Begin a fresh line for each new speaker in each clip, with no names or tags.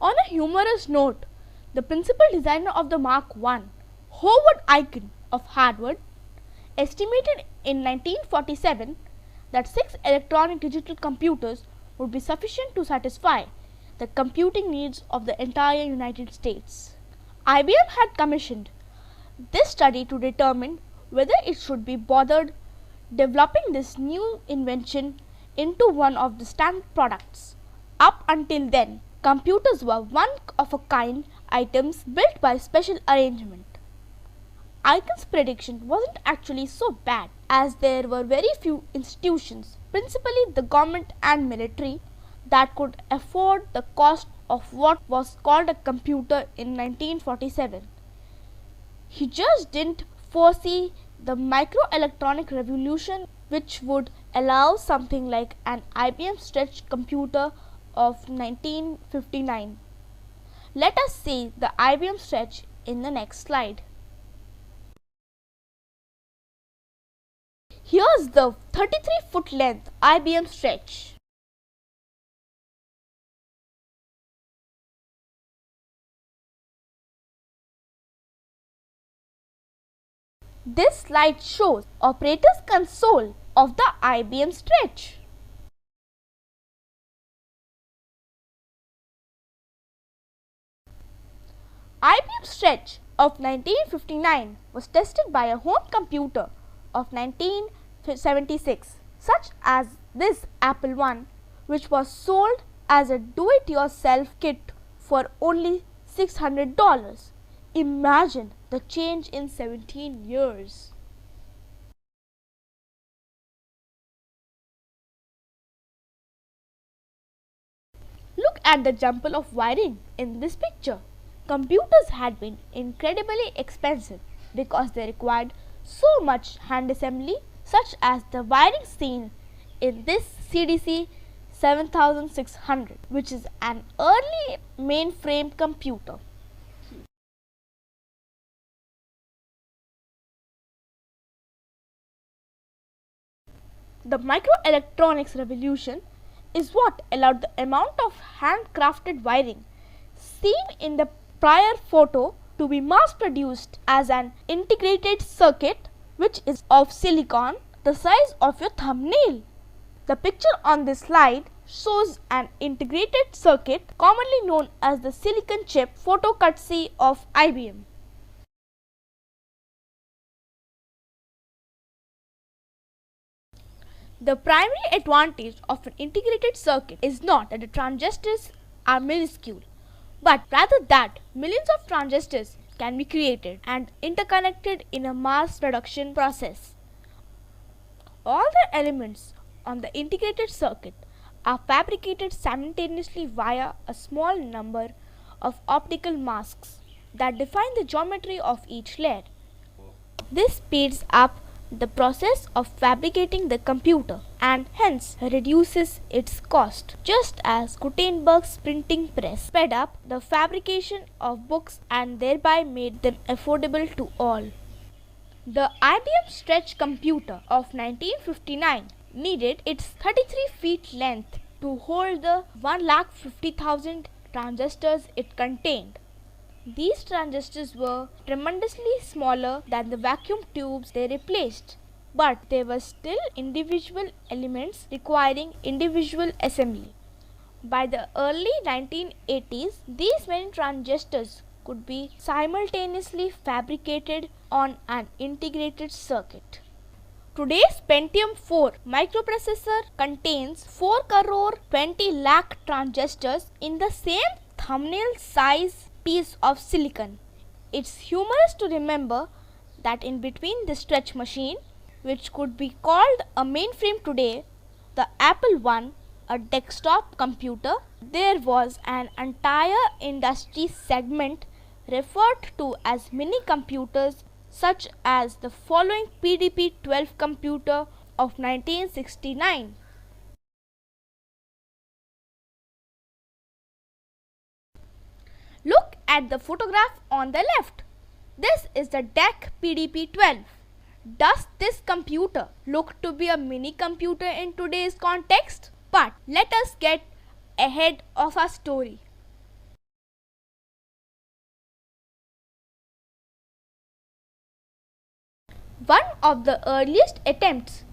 On a humorous note, the principal designer of the Mark I, Howard Aiken of Harvard, estimated in 1947 that 6 electronic digital computers would be sufficient to satisfy the computing needs of the entire United States. IBM had commissioned this study to determine whether it should be bothered developing this new invention into one of the standard products. Up until then, computers were one-of-a-kind items built by special arrangement. Aiken's prediction wasn't actually so bad, as there were very few institutions, principally the government and military, that could afford the cost of what was called a computer in 1947. He just didn't foresee the microelectronic revolution, which would allow something like an IBM Stretch computer of 1959. Let us see the IBM Stretch in the next slide. Here's the 33-foot length IBM Stretch. This slide shows operator's console of the IBM Stretch. IBM Stretch of 1959 was tested by a home computer of 1976, such as this Apple I, which was sold as a do-it-yourself kit for only $600. Imagine the change in 17 years. Look at the jumble of wiring in this picture. Computers had been incredibly expensive because they required so much hand assembly, such as the wiring seen in this CDC 7600, which is an early mainframe computer. The microelectronics revolution is what allowed the amount of handcrafted wiring seen in the prior photo to be mass produced as an integrated circuit, which is of silicon the size of your thumbnail. The picture on this slide shows an integrated circuit commonly known as the silicon chip photo courtesy of IBM. The primary advantage of an integrated circuit is not that the transistors are minuscule, but rather that millions of transistors can be created and interconnected in a mass production process. All the elements on the integrated circuit are fabricated simultaneously via a small number of optical masks that define the geometry of each layer. This speeds up the process of fabricating the computer and hence reduces its cost, just as Gutenberg's printing press sped up the fabrication of books and thereby made them affordable to all. The IBM Stretch computer of 1959 needed its 33 feet length to hold the 150,000 transistors it contained. These transistors were tremendously smaller than the vacuum tubes they replaced, but they were still individual elements requiring individual assembly. By the early 1980s, these many transistors could be simultaneously fabricated on an integrated circuit. Today's Pentium 4 microprocessor contains 4 crore 20 lakh transistors in the same thumbnail size piece of silicon. It's humorous to remember that in between the Stretch machine, which could be called a mainframe today, the Apple I, a desktop computer, there was an entire industry segment referred to as mini computers, such as the following PDP-12 computer of 1969. Look at the photograph on the left. This is the DEC PDP-12. Does this computer look to be a mini computer in today's context? But let us get ahead of our story. one of the earliest attempts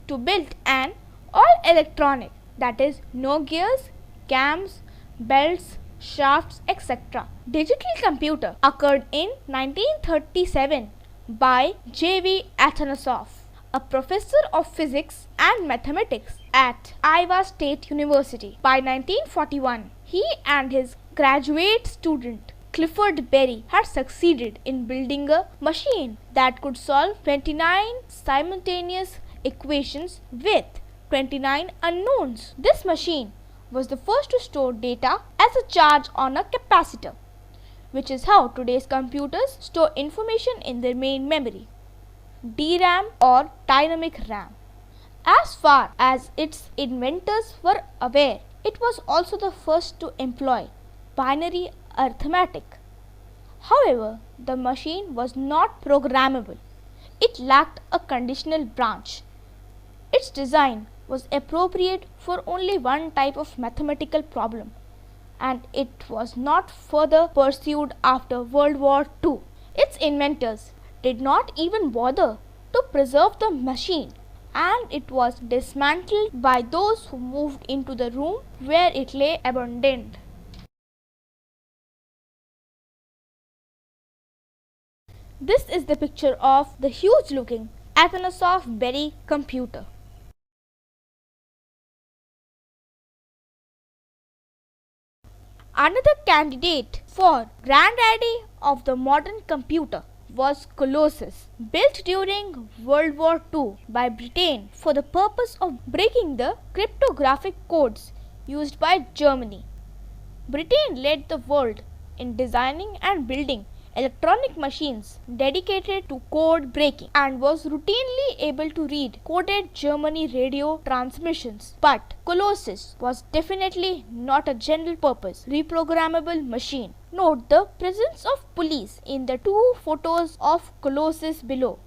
to build an all electronic, that is no gears, cams, belts, shafts, etc. digital computer occurred in 1937 by J.V. Atanasoff, a professor of physics and mathematics at Iowa State University. By 1941, he and his graduate student Clifford Berry had succeeded in building a machine that could solve 29 simultaneous equations with 29 unknowns. This machine was the first to store data as a charge on a capacitor, which is how today's computers store information in their main memory, DRAM or dynamic RAM. As far as its inventors were aware, it was also the first to employ binary arithmetic. However, the machine was not programmable. It lacked a conditional branch. Its design was appropriate for only one type of mathematical problem, and it was not further pursued after World War II. Its inventors did not even bother to preserve the machine, and it was dismantled by those who moved into the room where it lay abandoned. This is the picture of the huge-looking Atanasoff-Berry computer. Another candidate for granddaddy of the modern computer was Colossus, built during World War II by Britain for the purpose of breaking the cryptographic codes used by Germany. Britain led the world in designing and building electronic machines dedicated to code breaking and was routinely able to read coded Germany radio transmissions. But Colossus was definitely not a general purpose reprogrammable machine. Note the presence of police in the two photos of Colossus below.